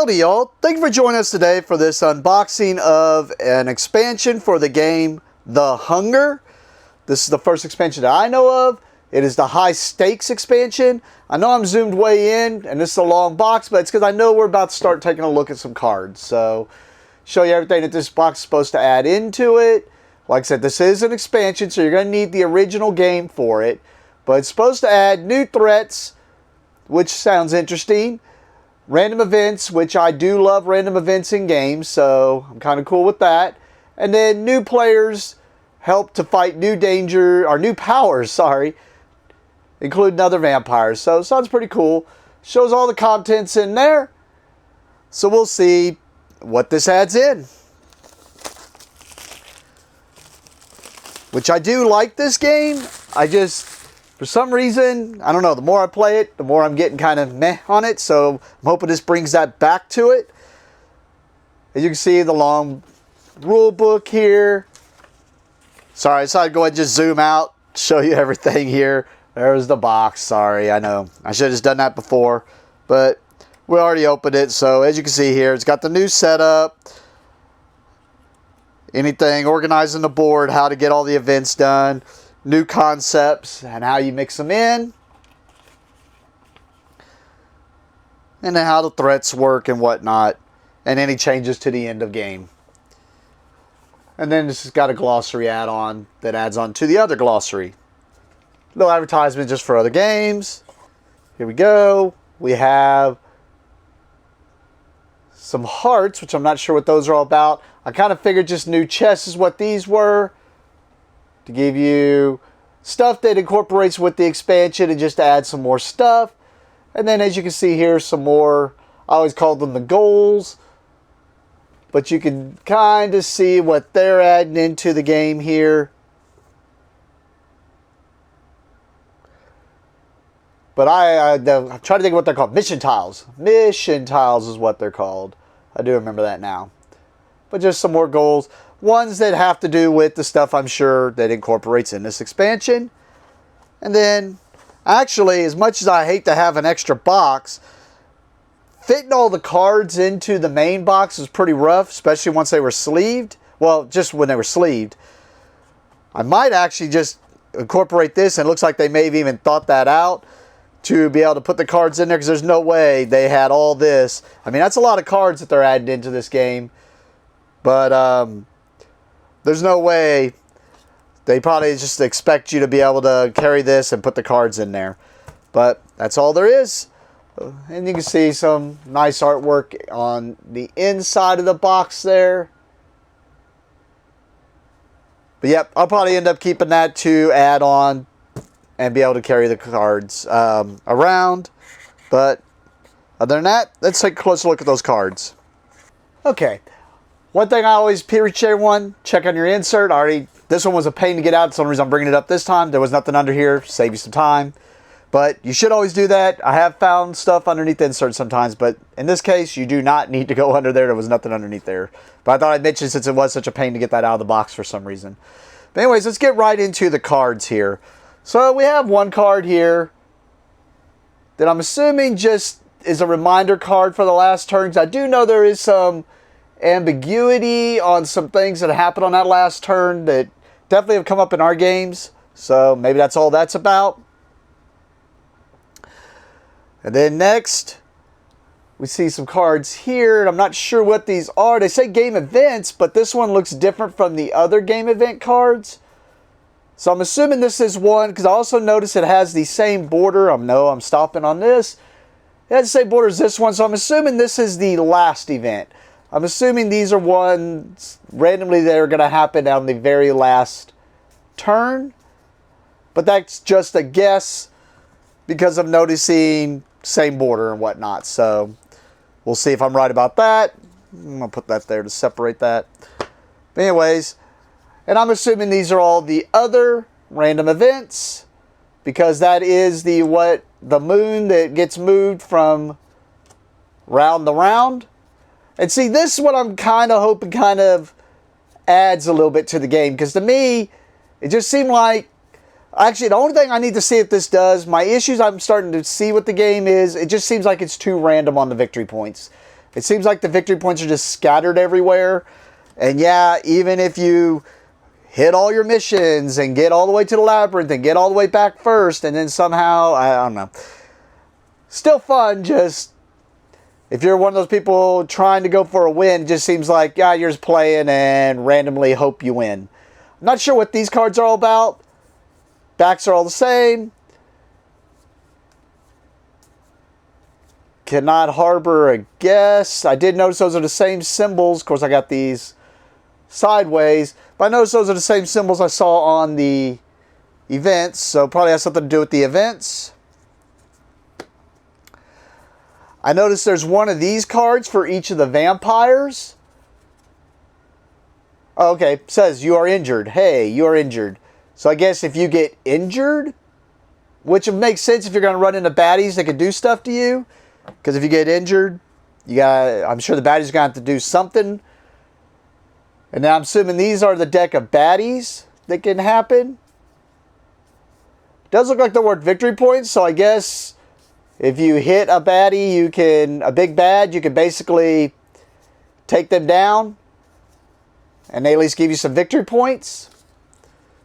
Howdy y'all, thank you for joining us today for this unboxing of an expansion for the game The Hunger. This is the first expansion that I know of. It is the high stakes expansion. I know I'm zoomed way in and this is a long box, but it's because I know we're about to start taking a look at some cards. So, show you everything that this box is supposed to add into it. Like I said, this is an expansion, so you're going to need the original game for it. But it's supposed to add new threats, which sounds interesting. Random events, which I do love random events in games, so I'm kind of cool with that. And then new players help to fight new danger, or new powers, sorry, including other vampires. So sounds pretty cool. Shows all the contents in there. So we'll see what this adds in. Which I do like this game. For some reason, I don't know, the more I play it, the more I'm getting kind of meh on it. So I'm hoping this brings that back to it. As you can see, the long rule book here. Sorry, I decided to go ahead and just zoom out, show you everything here. There's the box. Sorry, I know. I should have just done that before. But we already opened it. So as you can see here, it's got the new setup. Anything, organizing the board, how to get all the events done. New concepts and how you mix them in. And then how the threats work and whatnot. And any changes to the end of game. And then this has got a glossary add-on that adds on to the other glossary. Little advertisement just for other games. Here we go. We have some hearts, which I'm not sure what those are all about. I kind of figured just new chests is what these were. To give you stuff that incorporates with the expansion and just to add some more stuff. And then as you can see here, some more, I always called them the goals. But you can kind of see what they're adding into the game here. But I'm trying to think of what they're called. Mission tiles. Mission tiles is what they're called. I do remember that now. But just some more goals. Ones that have to do with the stuff I'm sure that incorporates in this expansion. And then, actually, as much as I hate to have an extra box, fitting all the cards into the main box was pretty rough, especially once they were sleeved. Well, just when they were sleeved. I might actually just incorporate this, and it looks like they may have even thought that out, to be able to put the cards in there, because there's no way they had all this. I mean, that's a lot of cards that they're adding into this game. But, there's no way. They probably just expect you to be able to carry this and put the cards in there. But that's all there is. And you can see some nice artwork on the inside of the box there. But yep, I'll probably end up keeping that to add on and be able to carry the cards around. But other than that, let's take a closer look at those cards. Okay. One thing I always appreciate, everyone, check on your insert. This one was a pain to get out. For some reason I'm bringing it up this time. There was nothing under here. Save you some time. But you should always do that. I have found stuff underneath the insert sometimes. But in this case, you do not need to go under there. There was nothing underneath there. But I thought I'd mention since it was such a pain to get that out of the box for some reason. But anyways, let's get right into the cards here. So we have one card here that I'm assuming just is a reminder card for the last turns. I do know there is some ambiguity on some things that happened on that last turn that definitely have come up in our games. So maybe that's all that's about. And then next, we see some cards here. And I'm not sure what these are. They say game events, but this one looks different from the other game event cards. So I'm assuming this is one, because I also notice it has the same border. I'm stopping on this. It has the same border as this one. So I'm assuming this is the last event. I'm assuming these are ones randomly that are going to happen on the very last turn. But that's just a guess because of noticing same border and whatnot. So we'll see if I'm right about that. I'm going to put that there to separate that. But anyways, and I'm assuming these are all the other random events, because that is the moon that gets moved from round to round. And see, this is what I'm kind of hoping kind of adds a little bit to the game. Because to me, it just seemed like, actually, the only thing I need to see if this does, my issues I'm starting to see with the game is, it just seems like it's too random on the victory points. It seems like the victory points are just scattered everywhere. And yeah, even if you hit all your missions and get all the way to the labyrinth and get all the way back first, and then somehow, I don't know. Still fun, just if you're one of those people trying to go for a win, it just seems like, yeah, you're just playing and randomly hope you win. I'm not sure what these cards are all about. Backs are all the same. Cannot harbor a guess. I did notice those are the same symbols. Of course, I got these sideways. But I noticed those are the same symbols I saw on the events. So probably has something to do with the events. I noticed there's one of these cards for each of the vampires. Oh, okay, it says you are injured. Hey, you are injured. So I guess if you get injured, which makes sense if you're going to run into baddies that can do stuff to you. Because if you get injured, I'm sure the baddies are going to have to do something. And now I'm assuming these are the deck of baddies that can happen. It does look like the word victory points, so I guess if you hit a baddie, a big bad, you can basically take them down. And they at least give you some victory points.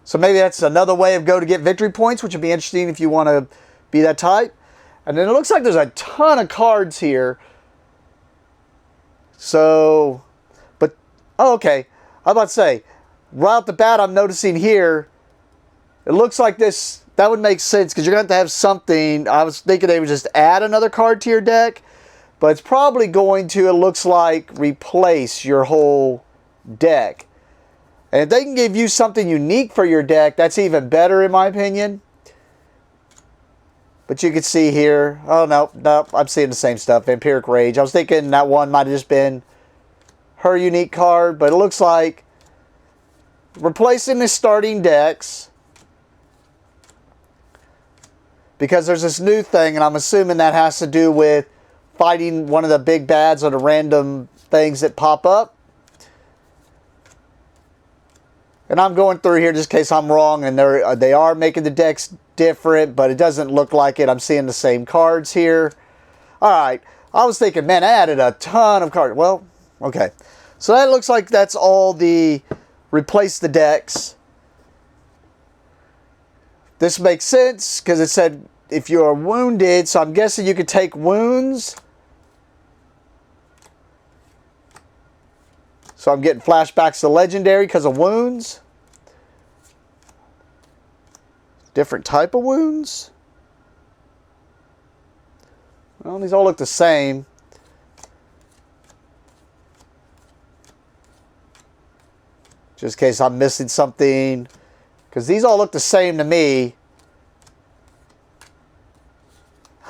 So maybe that's another way of go to get victory points, which would be interesting if you want to be that type. And then it looks like there's a ton of cards here. So, but, oh, okay. I'm about to say, right off the bat, I'm noticing here, it looks like this, that would make sense because you're going to have something. I was thinking they would just add another card to your deck, but it's probably going to, it looks like, replace your whole deck. And if they can give you something unique for your deck, that's even better in my opinion. But you can see here, oh no, I'm seeing the same stuff, Vampiric Rage. I was thinking that one might have just been her unique card, but it looks like replacing the starting decks because there's this new thing, and I'm assuming that has to do with fighting one of the big bads or the random things that pop up. And I'm going through here just in case I'm wrong, and they are making the decks different, but it doesn't look like it. I'm seeing the same cards here. All right. I was thinking, man, I added a ton of cards. Well, okay. So that looks like that's all the replace the decks. This makes sense because it said if you're wounded, so I'm guessing you could take wounds. So I'm getting flashbacks to Legendary because of wounds. Different type of wounds. Well, these all look the same. Just in case I'm missing something. Because these all look the same to me.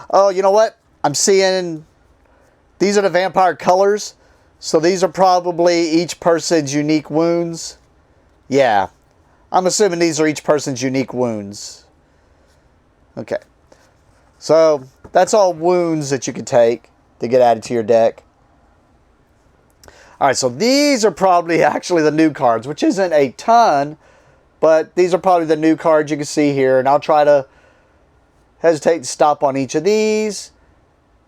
Oh, you know what? I'm seeing these are the vampire colors. So these are probably each person's unique wounds. Yeah. I'm assuming these are each person's unique wounds. Okay. So that's all wounds that you can take to get added to your deck. Alright, so these are probably actually the new cards, which isn't a ton, but these are probably the new cards you can see here. And I'll try to hesitate and stop on each of these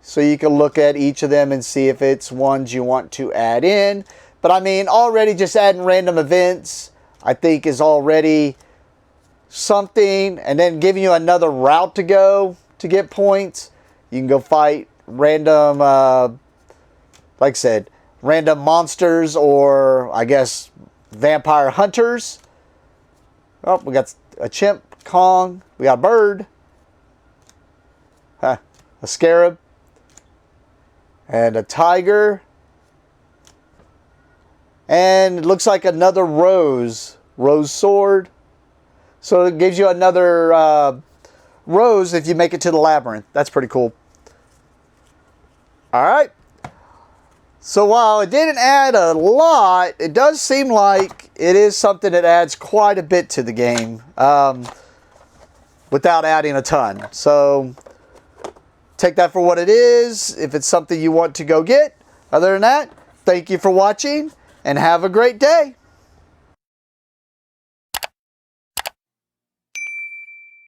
so you can look at each of them and see if it's ones you want to add in. But I mean, already just adding random events, I think is already something. And then giving you another route to go to get points. You can go fight random, like I said, random monsters or, I guess, vampire hunters. Oh, we got a chimp, Kong. We got a bird. A scarab. And a tiger. And it looks like another rose. Rose sword. So it gives you another rose if you make it to the labyrinth. That's pretty cool. Alright. So while it didn't add a lot, it does seem like it is something that adds quite a bit to the game. Without adding a ton. So take that for what it is. If it's something you want to go get. Other than that, thank you for watching and have a great day.